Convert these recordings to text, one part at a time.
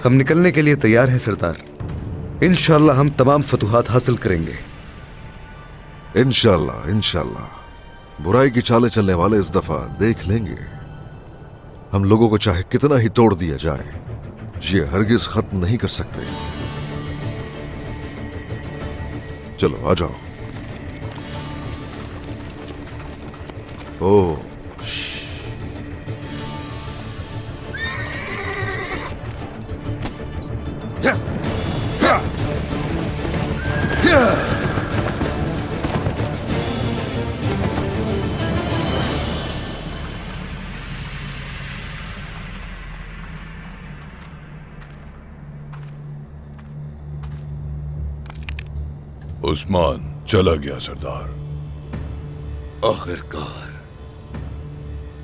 हम निकलने के लिए तैयार हैं सरदार। इंशाअल्लाह हम तमाम फतूहात हासिल करेंगे। इंशाअल्लाह इंशाअल्लाह। बुराई की चालें चलने वाले इस दफा देख लेंगे। हम लोगों को चाहे कितना ही तोड़ दिया जाए, ये हरगिज खत्म नहीं कर सकते। चलो आ जाओ। ओ उस्मान चला गया सरदार। आखिरकार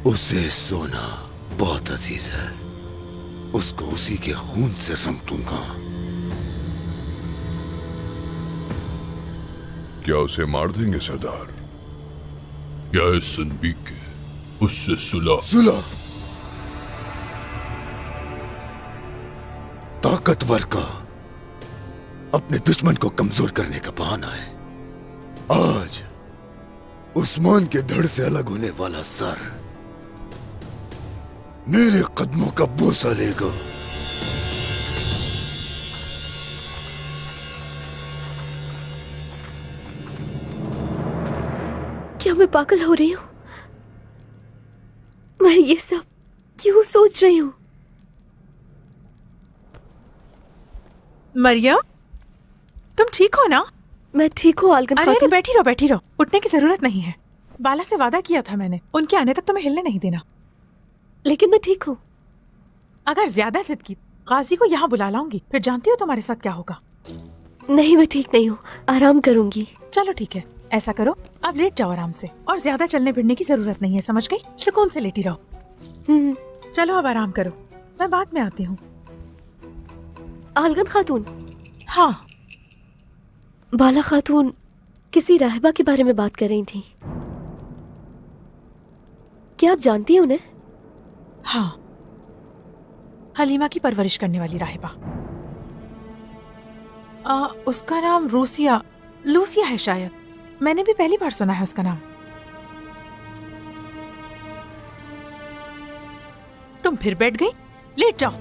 उसे सोना बहुत अजीज है, उसको उसी के खून से रंग दूंगा। क्या उसे मार देंगे सरदार, या इस सनबीक के उससे सुलह? ताकतवर का अपने दुश्मन को कमजोर करने का बहाना है। आज उस्मान के धड़ से अलग होने वाला सर मेरे कदमों का बोसा लेगा। क्या मैं पागल हो रही हूँ? मैं ये सब क्यों सोच रही हूँ? मरियम, तुम ठीक हो ना? मैं ठीक हूँ आलगन खातून। अरे बैठी रहो, उठने की जरूरत नहीं है। बाला से वादा किया था मैंने, उनके आने तक तुम्हें हिलने नहीं देना। लेकिन मैं ठीक हूँ। अगर ज्यादा जिद की गाजी को यहाँ बुला लाऊंगी, फिर जानती हो तुम्हारे साथ क्या होगा। नहीं, मैं ठीक नहीं हूँ, आराम करूंगी। चलो ठीक है, ऐसा करो अब लेट जाओ आराम से, और ज्यादा चलने फिरने की जरूरत नहीं है, समझ गई? सुकून से लेटी रहो। चलो अब आराम करो, मैं बाद में आती हूँ। आलगन खातून। हाँ। बाला खातून किसी राहिबा के बारे में बात कर रही थी। क्या आप जानती हैं उन्हें? हाँ, हलीमा की परवरिश करने वाली राहिबा। उसका नाम लूसिया है शायद। मैंने भी पहली बार सुना है उसका नाम। तुम फिर बैठ गई, लेट जाओ।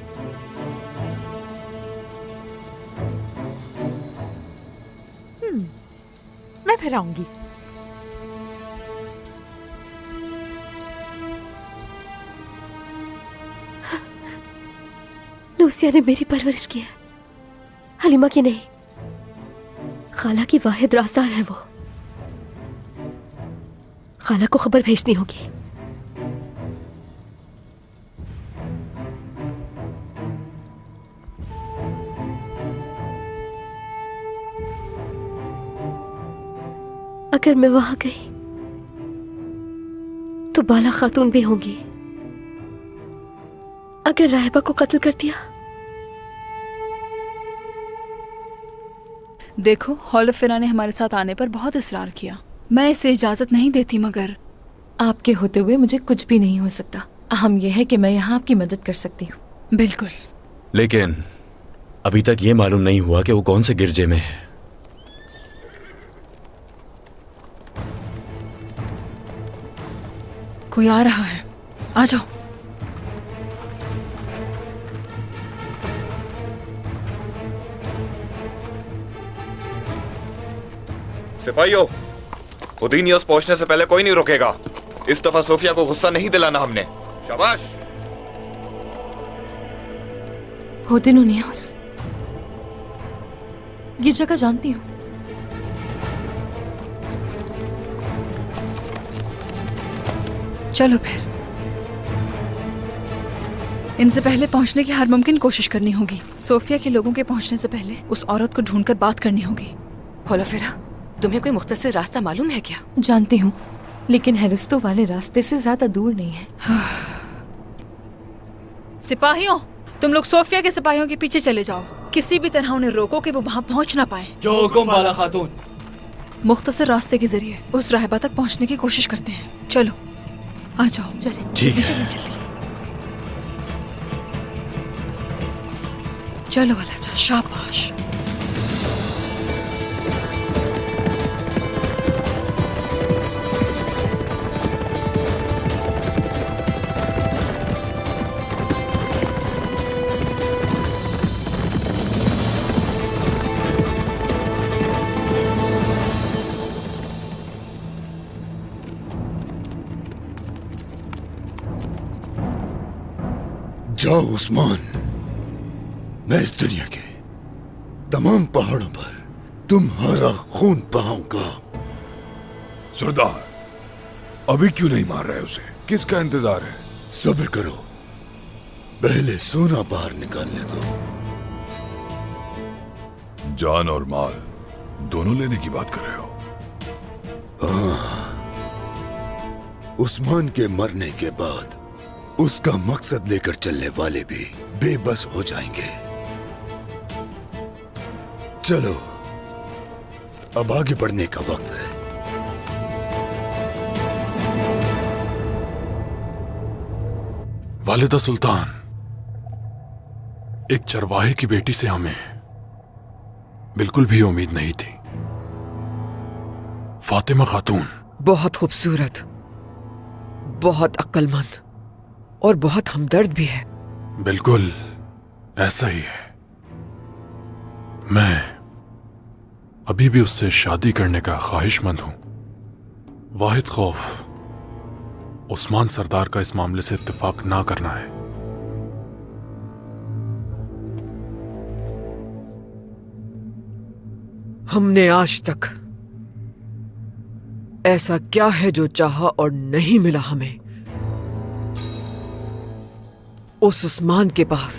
मैं फिर आऊंगी। लूसिया ने मेरी परवरिश की है, हलीमा की नहीं। खाला की वाहिद राज़दार है वो। खाला को खबर भेजनी होगी। अगर मैं वहां गई तो बाला खातून भी होंगी। अगर राहिबा को कत्ल कर दिया। देखो, हौलफिरा ने हमारे साथ आने पर बहुत इसरार किया। मैं इसे इजाजत नहीं देती, मगर आपके होते हुए मुझे कुछ भी नहीं हो सकता। अहम यह है कि मैं यहाँ आपकी मदद कर सकती हूँ। बिल्कुल। लेकिन अभी तक ये मालूम नहीं हुआ कि वो कौन से गिरजे में है। कोई आ रहा है, आ जाओ। सिपाहियों, उदीनियस पहुंचने से पहले कोई नहीं रुकेगा। इस दफा सोफिया को गुस्सा नहीं दिलाना हमने। शाबाश। होदिनुनियस, ये जगह जानती हूँ। चलो फिर, इनसे पहले पहुंचने की हर मुमकिन कोशिश करनी होगी। सोफिया के लोगों के पहुंचने से पहले उस औरत को ढूंढकर बात करनी होगी। हौलफिरा, तुम्हें कोई मुख्तसर रास्ता मालूम है क्या? जानती हूँ, लेकिन हेरिस्तो वाले रास्ते से ज्यादा दूर नहीं है। सिपाहियों, तुम लोग सोफिया के सिपाहियों के पीछे चले जाओ। किसी भी तरह उन्हें रोको कि वो वहां पहुंच ना पाए। जो हुकुम बाला खातून। मुख्तसर रास्ते के जरिए उस राहिबा तक पहुंचने की कोशिश करते हैं। चलो आ जाओ। चले ठीक है। जल्दी जल्दी। चलो वाला शाबाश। जाओ उस्मान, मैं इस दुनिया के तमाम पहाड़ों पर तुम्हारा खून बहाऊंगा। सरदार, अभी क्यों नहीं मार रहे उसे? किसका इंतजार है? सब्र करो, पहले सोना बाहर निकालने दो। जान और माल दोनों लेने की बात कर रहे हो? उस्मान के मरने के बाद उसका मकसद लेकर चलने वाले भी बेबस हो जाएंगे। चलो, अब आगे बढ़ने का वक्त है। वालिदा सुल्तान, एक चरवाहे की बेटी से हमें बिल्कुल भी उम्मीद नहीं थी। फातिमा खातून बहुत खूबसूरत, बहुत अक्लमंद और बहुत हमदर्द भी है। बिल्कुल ऐसा ही है। मैं अभी भी उससे शादी करने का ख्वाहिशमंद हूं। वाहिद खौफ उस्मान सरदार का इस मामले से इत्तेफाक ना करना है। हमने आज तक ऐसा क्या है जो चाहा और नहीं मिला हमें? उस उस्मान के पास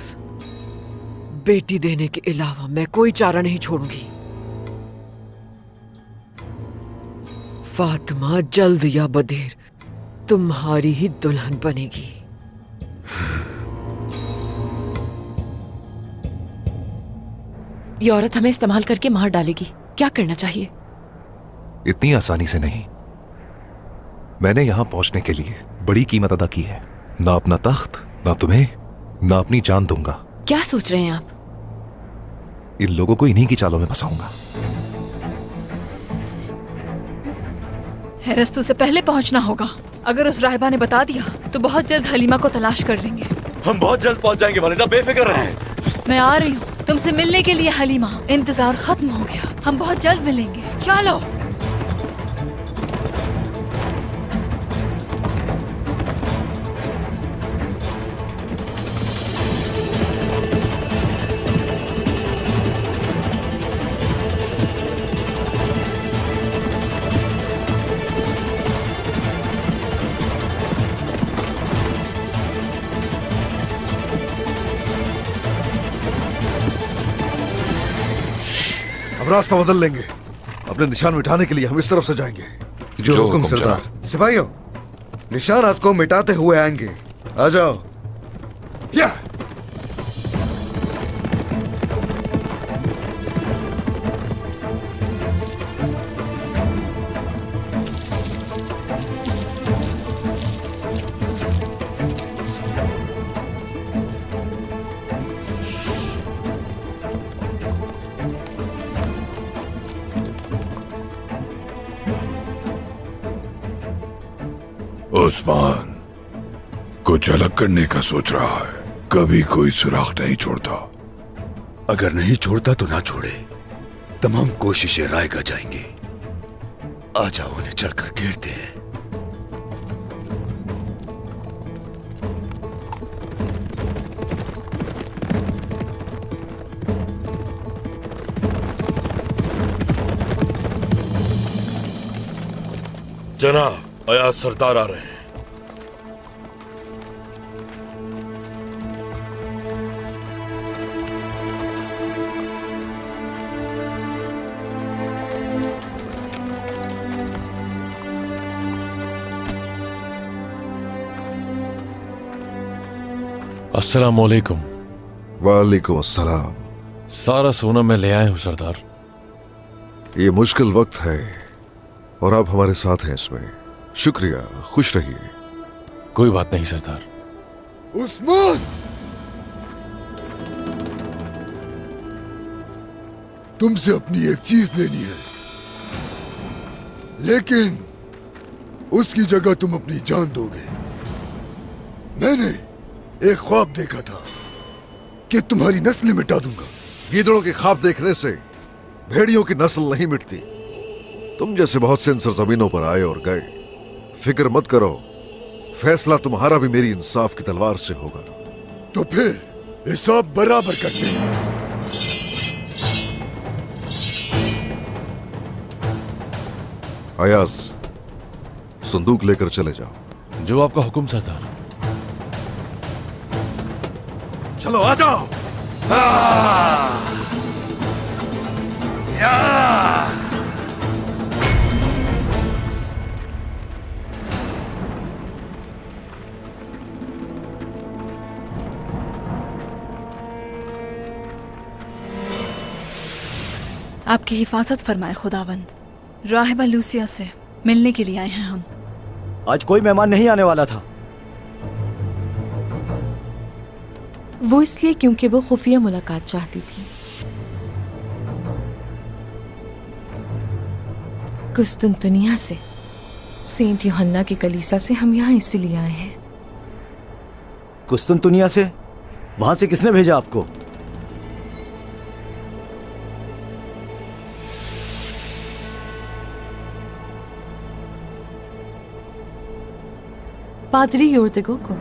बेटी देने के अलावा मैं कोई चारा नहीं छोड़ूंगी। फातिमा जल्द या बदेर तुम्हारी ही दुल्हन बनेगी। ये औरत हमें इस्तेमाल करके मार डालेगी। क्या करना चाहिए? इतनी आसानी से नहीं। मैंने यहां पहुंचने के लिए बड़ी कीमत अदा की है। ना अपना तख्त, ना तुम्हें, ना अपनी जान दूंगा। क्या सोच रहे हैं आप? इन लोगों को इन्हीं की चालों में फंसाऊंगा। हैरस्तू से पहले पहुंचना होगा। अगर उस राहिबा ने बता दिया तो बहुत जल्द हलीमा को तलाश कर लेंगे। हम बहुत जल्द पहुंच जाएंगे वालिदा, बेफिक्र रहें। मैं आ रही हूँ तुमसे मिलने के लिए हलीमा। इंतजार खत्म हो गया, हम बहुत जल्द मिलेंगे। चलो। रास्ता बदल लेंगे। अपने निशान मिटाने के लिए हम इस तरफ से जाएंगे। जो हुक्म सरदार। सिपाहियों, निशानात को मिटाते हुए आएंगे। आ जाओ। या उस्मान कुछ अलग करने का सोच रहा है। कभी कोई सुराग नहीं छोड़ता। अगर नहीं छोड़ता तो ना छोड़े। तमाम कोशिशें रायगा जाएंगी। आ जाओ, उन्हें चढ़कर घेरते हैं। जनाब, अयाज सरदार आ रहे हैं। अस्सलामुअलैकुम। वालेकुम अस्सलाम। सारा सोना मैं ले आया हूं सरदार। ये मुश्किल वक्त है और आप हमारे साथ हैं इसमें। शुक्रिया, खुश रहिए। कोई बात नहीं सरदार। उस्मान! तुमसे अपनी एक चीज लेनी है, लेकिन उसकी जगह तुम अपनी जान दोगे। मैंने एक ख्वाब देखा था कि तुम्हारी नस्ल मिटा दूंगा। गीदड़ों के ख्वाब देखने से भेड़ियों की नस्ल नहीं मिटती। तुम जैसे बहुत से इन सरजमीनों पर आए और गए। फिक्र मत करो, फैसला तुम्हारा भी मेरी इंसाफ की तलवार से होगा। तो फिर हिसाब बराबर करते हैं। अयाज, संदूक लेकर चले जाओ। जो आपका हुक्म सरदार। चलो आ जाओ। आपकी हिफाजत फरमाए खुदावंद। राहिबा लूसिया से मिलने के लिए आए हैं हम। आज कोई मेहमान नहीं आने वाला था। वो इसलिए क्योंकि वो खुफिया मुलाकात चाहती थी। कुस्तुनतुनिया से, सेंट यूहन्ना की कलीसा से हम यहाँ इसीलिए आए हैं। कुस्तुनतुनिया से? वहां से किसने भेजा आपको? पादरी योर्दगो को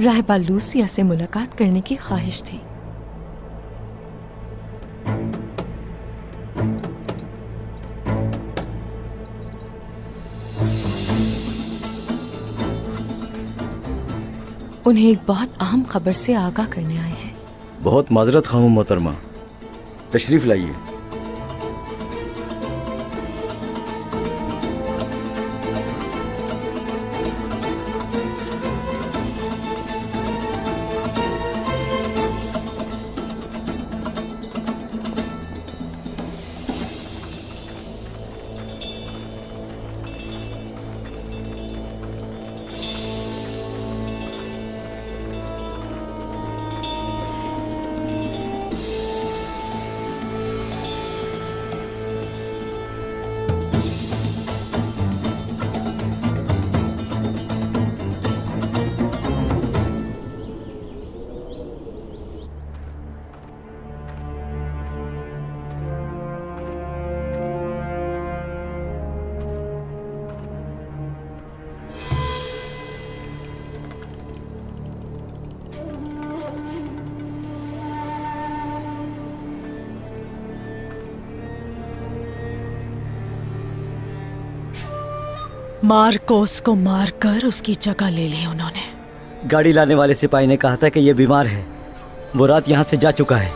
राहिबा लूसिया से मुलाकात करने की ख्वाहिश थी। उन्हें एक बहुत अहम खबर से आगाह करने आए हैं। बहुत माजरत खाऊं मोहतरमा, तशरीफ लाइए। मार्कोस को मारकर उसकी जगह ले ली उन्होंने। गाड़ी लाने वाले सिपाही ने कहा था कि यह बीमार है। वो रात यहां से जा चुका है।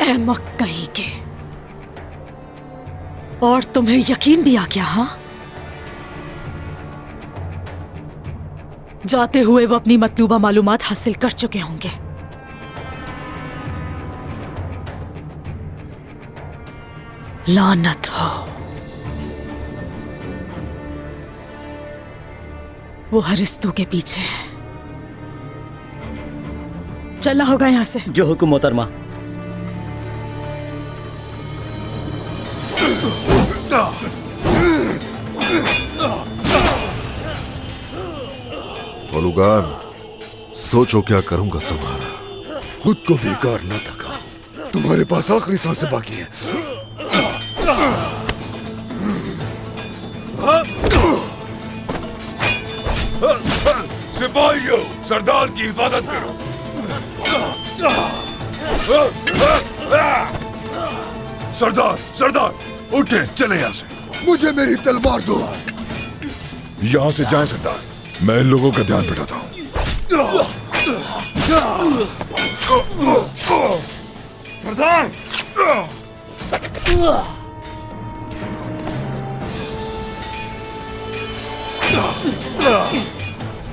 अहमक कहीं के। और तुम्हें यकीन भी आ गया? हाँ, जाते हुए वो अपनी मतलूबा मालूमात हासिल कर चुके होंगे। लानत हो। वो हरिस्तू के पीछे है। चलना होगा यहां से। जो हुक्म मोहतरमा। ओलुगान, सोचो क्या करूंगा तुम्हारा। खुद को बेकार न थकाओ, तुम्हारे पास आखिरी सांसें बाकी है। सिपाहियों, सरदार की हिफाजत करो। सरदार, सरदार, उठे, चले यहाँ से। मुझे मेरी तलवार दो। यहाँ से जाएं सरदार, मैं इन लोगों का ध्यान बिठाता हूँ। सरदार!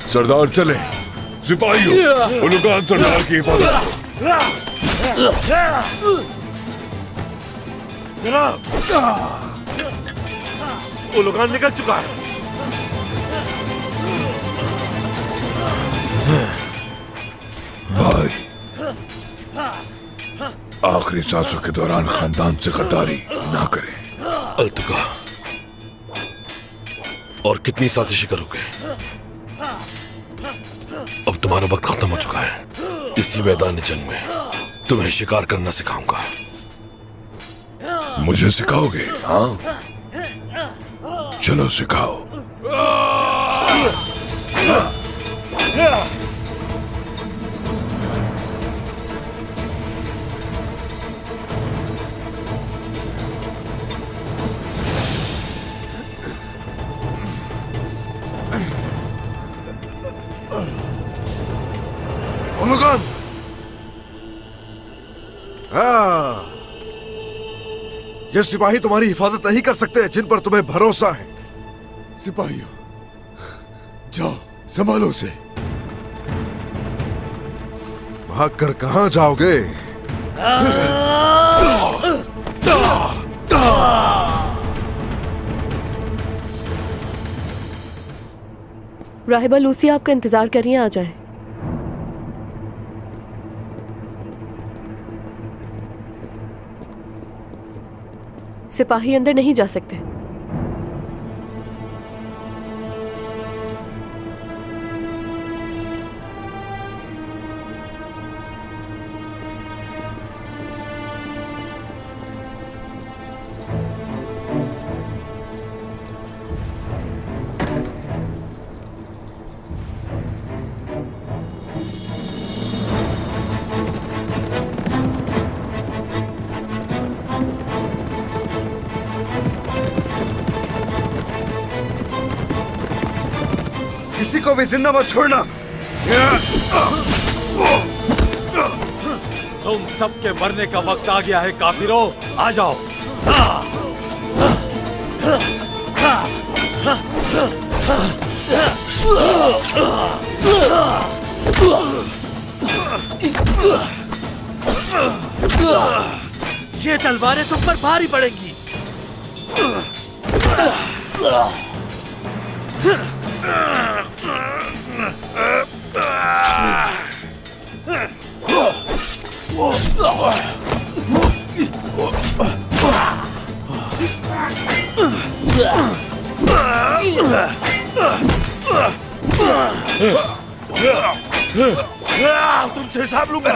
सरदार चले। सिपाहियों, उलुगान सरदार की हिफाजत। जनाब, उलुगान निकल चुका है। भाई, आखिरी सांसों के दौरान खानदान से गद्दारी ना करें। अल्तुका, और कितनी साजिशें करोगे? अब तुम्हारा वक्त खत्म हो चुका है। इसी मैदान जंग में तुम्हें शिकार करना सिखाऊंगा। मुझे सिखाओगे? हाँ, चलो सिखाओ। ओनुगन! हाँ, ये सिपाही तुम्हारी हिफाजत नहीं कर सकते जिन पर तुम्हें भरोसा है। सिपाहियों, जाओ संभालो उसे। भागकर कहां जाओगे? राहिबा लूसी आपका इंतजार कर रही हैं, आ जाए। सिपाही अंदर नहीं जा सकते। किसी को भी जिंदा मत छोड़ना। तुम सबके मरने का वक्त आ गया है काफिरों, आ जाओ। ये तलवारें तुम पर भारी पड़ेंगी। तुमसे हिसाब लूंगा।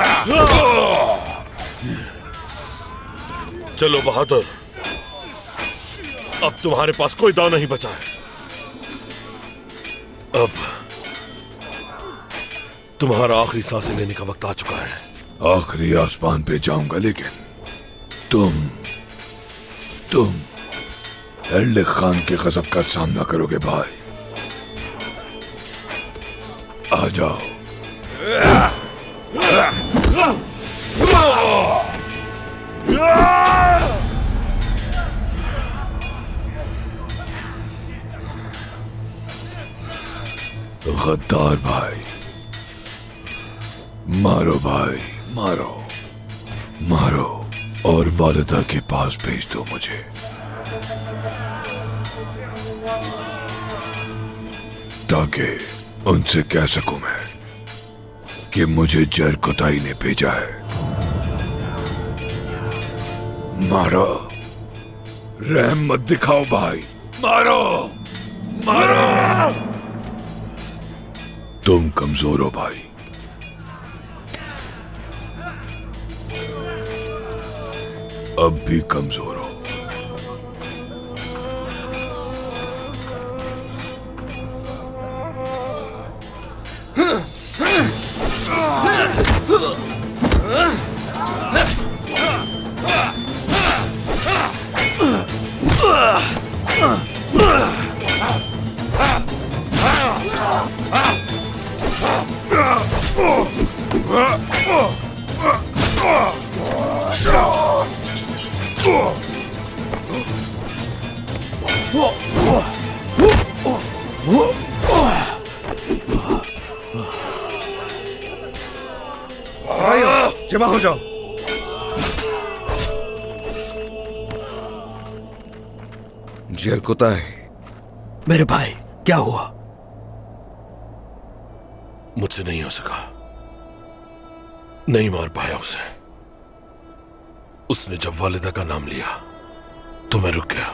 चलो बहादुर, अब तुम्हारे पास कोई दाव नहीं बचा है। अब तुम्हारा आखिरी सांसें लेने का वक्त आ चुका है। आखिरी आसमान पे जाऊंगा, लेकिन तुम एर्लिक खान के गजब का सामना करोगे भाई। आ जाओ। गद्दार भाई, मारो भाई, मारो मारो, और वालिदा के पास भेज दो मुझे। ताकि उनसे कह सकूं मैं कि मुझे जर कुताई ने भेजा है। मारो, रहम मत दिखाओ भाई, मारो मारो। तुम कमजोर हो भाई, अब भी कमजोर हो। जमा हो जाओ। जरकुता है। मेरे भाई, क्या हुआ? मुझसे नहीं हो सका। नहीं मार पाया उसे। उसने जब वालिदा का नाम लिया तो मैं रुक गया।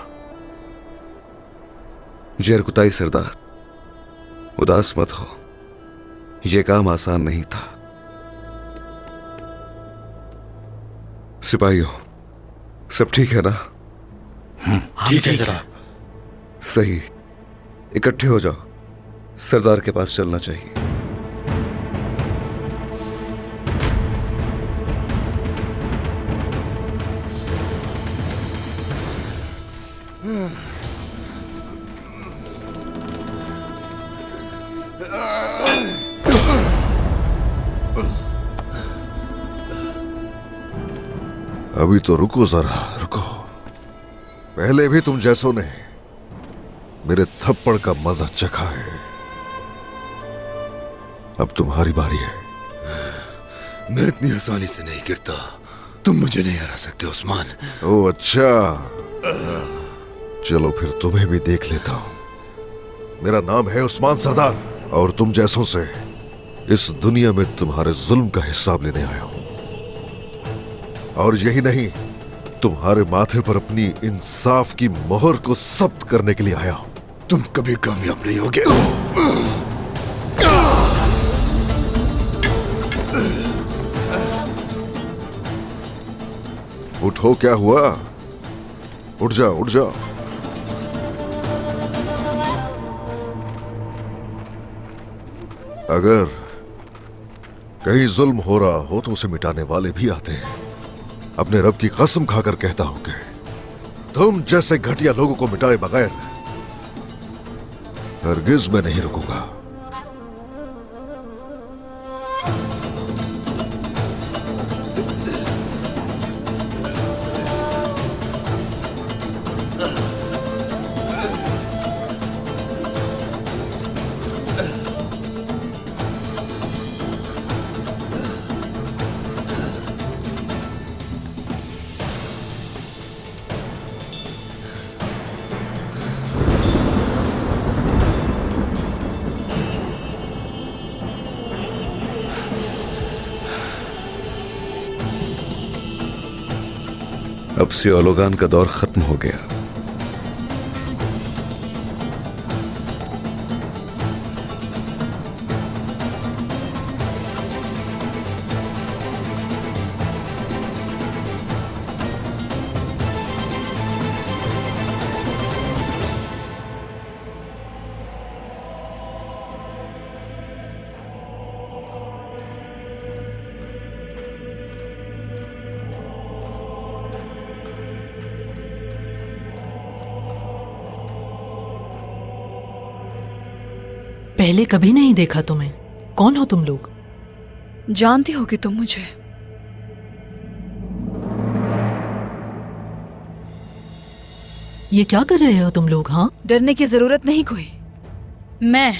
जरकुताई सरदार, उदास मत हो, यह काम आसान नहीं था। सिपाहियों, सब ठीक है ना? ठीक है जनाब। सही, इकट्ठे हो जाओ, सरदार के पास चलना चाहिए। अभी तो रुको जरा, रुको। पहले भी तुम जैसों ने मेरे थप्पड़ का मजा चखा है, अब तुम्हारी बारी है। मैं इतनी आसानी से नहीं गिरता, तुम मुझे नहीं हरा सकते उस्मान। ओ अच्छा, चलो फिर तुम्हें भी देख लेता हूं। मेरा नाम है उस्मान सरदार और तुम जैसों से इस दुनिया में तुम्हारे जुल्म का हिसाब लेने आया हूं। और यही नहीं, तुम्हारे माथे पर अपनी इंसाफ की मोहर को सब्त करने के लिए आया हूं। तुम कभी कामयाब नहीं होगे। उठो, क्या हुआ? उठ जाओ, उठ जाओ। अगर कहीं जुल्म हो रहा हो तो उसे मिटाने वाले भी आते हैं। अपने रब की कसम खाकर कहता हूं कि तुम जैसे घटिया लोगों को मिटाए बगैर हरगिज मैं नहीं रुकूंगा। अब से ओलोगान का दौर खत्म हो गया। पहले कभी नहीं देखा तुम्हें। कौन हो तुम लोग? जानती होगी तुम मुझे। ये क्या कर रहे हो तुम लोग? हाँ, डरने की जरूरत नहीं कोई। मैं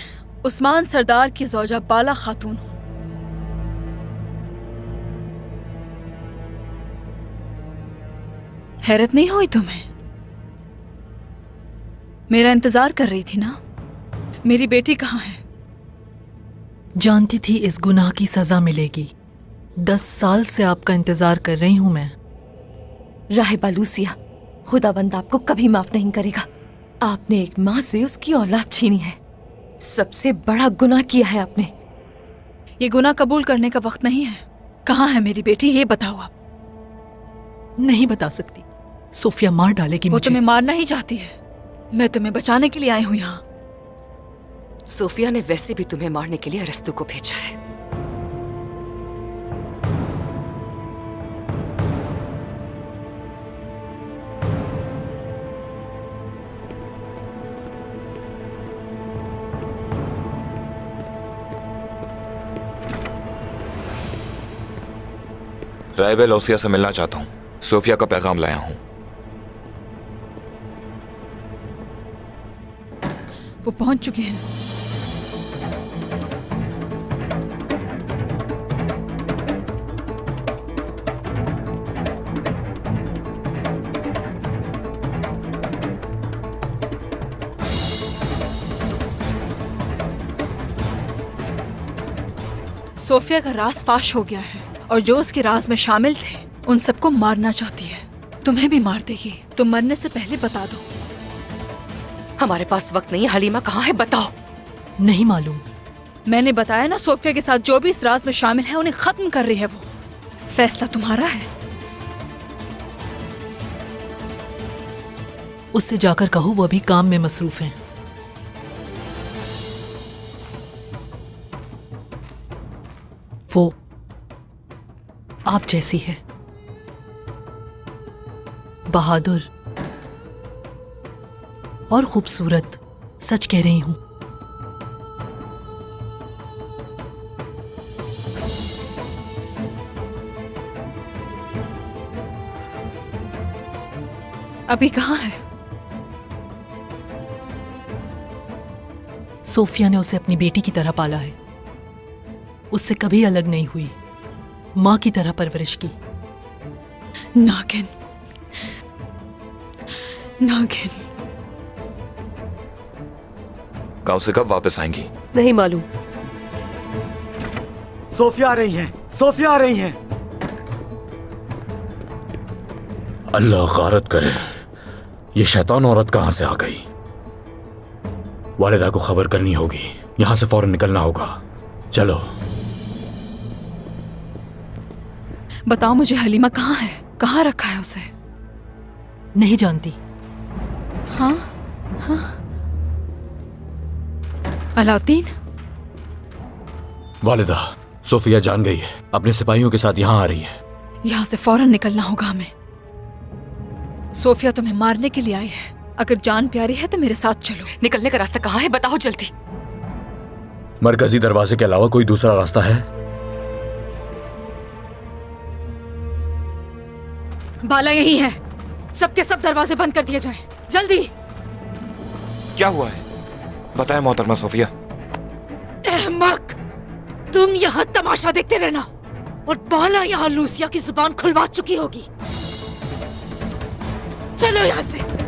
उस्मान सरदार की ज़ौजा बाला खातून हूं। हैरत नहीं हुई तुम्हें? मेरा इंतजार कर रही थी ना? मेरी बेटी कहाँ है? जानती थी इस गुनाह की सजा मिलेगी। 10 साल से आपका इंतजार कर रही हूं मैं। राहिबा लूसिया, खुदाबंद आपको कभी माफ नहीं करेगा। आपने एक माँ से उसकी औलाद छीनी है। सबसे बड़ा गुनाह किया है आपने। ये गुनाह कबूल करने का वक्त नहीं है। कहाँ है मेरी बेटी, ये बताओ आप। नहीं बता सकती। सोफिया मार डालेगी वो मुझे। तुम्हें मारना ही चाहती है। मैं तुम्हें बचाने के लिए आई हूं यहाँ। सोफिया ने वैसे भी तुम्हें मारने के लिए अरस्तु को भेजा है। राइबे लौसिया से मिलना चाहता हूं। सोफिया का पैगाम लाया हूं। वो पहुंच चुके हैं। सोफिया का राज फाश हो गया है और जो उसके राज में शामिल थे उन सबको मारना चाहती है। तुम्हें भी मार देगी। तुम मरने से पहले बता दो। हमारे पास वक्त नहीं है। हलीमा कहाँ है, बताओ। नहीं मालूम। मैंने बताया ना, सोफिया के साथ जो भी इस राज में शामिल है उन्हें खत्म कर रही है वो। फैसला तुम्हारा है। उससे जाकर कहो वो अभी काम में मसरूफ हैं। वो आप जैसी है, बहादुर और खूबसूरत। सच कह रही हूं। अभी कहाँ है? सोफिया ने उसे अपनी बेटी की तरह पाला है। उससे कभी अलग नहीं हुई, माँ की तरह परवरिश की। नागिन, नागिन। गांव से कब वापस आएंगी? नहीं मालूम। सोफिया आ रही हैं, सोफिया आ रही हैं। अल्लाह गारत करे, ये शैतान औरत कहां से आ गई? वालिदा को खबर करनी होगी। यहां से फौरन निकलना होगा। चलो। बताओ मुझे, हलीमा कहाँ है? कहाँ रखा है उसे? नहीं जानती। हाँ हाँ। अलाउद्दीन। वालिदा, सोफिया जान गई है। अपने सिपाहियों के साथ यहां आ रही है। यहाँ से फौरन निकलना होगा हमें। सोफिया तुम्हें मारने के लिए आई है। अगर जान प्यारी है तो मेरे साथ चलो। निकलने का रास्ता कहाँ है, बताओ जल्दी। मरकजी दरवाजे के अलावा कोई दूसरा रास्ता है? बाला यही है। सबके सब दरवाजे बंद कर दिए जाएं। जल्दी। क्या हुआ है? बताएं मोहतरमा सोफिया। अहमक, तुम यहाँ तमाशा देखते रहना और बाला यहाँ लूसिया की जुबान खुलवा चुकी होगी। चलो यहाँ से।